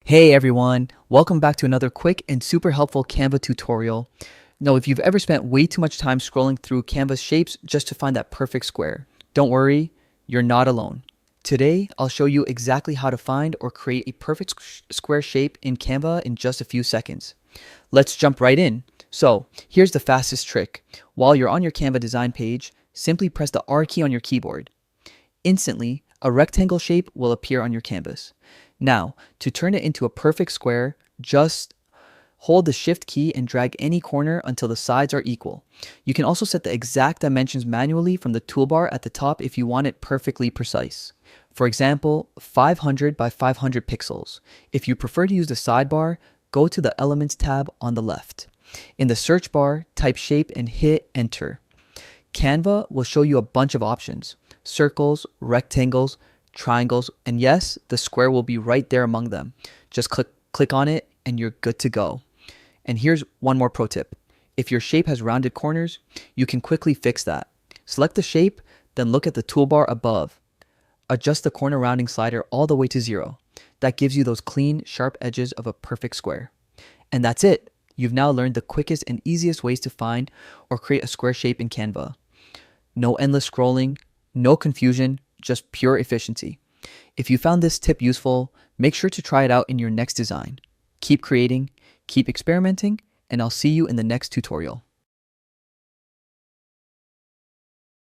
Hey everyone, welcome back to another quick and super helpful Canva tutorial. Now, if you've ever spent way too much time scrolling through Canva's shapes just to find that perfect square, don't worry, you're not alone. Today, I'll show you exactly how to find or create a perfect square shape in Canva in just a few seconds. Let's jump right in. So, here's the fastest trick. While you're on your Canva design page, simply press the R key on your keyboard. Instantly, a rectangle shape will appear on your canvas. Now, to turn it into a perfect square, just hold the Shift key and drag any corner until the sides are equal. You can also set the exact dimensions manually from the toolbar at the top if you want it perfectly precise. For example, 500 by 500 pixels. If you prefer to use the sidebar, go to the Elements tab on the left. In the search bar, type shape and hit enter. Canva will show you a bunch of options: circles, rectangles, triangles, and yes, the square will be right there among them. Just click on it and you're good to go. And here's one more pro tip. If your shape has rounded corners, you can quickly fix that. Select the shape, then look at the toolbar above. Adjust the corner rounding slider all the way to 0. That gives you those clean, sharp edges of a perfect square. And that's it. You've now learned the quickest and easiest ways to find or create a square shape in Canva. No endless scrolling, no confusion, just pure efficiency. If you found this tip useful, make sure to try it out in your next design. Keep creating, keep experimenting, and I'll see you in the next tutorial.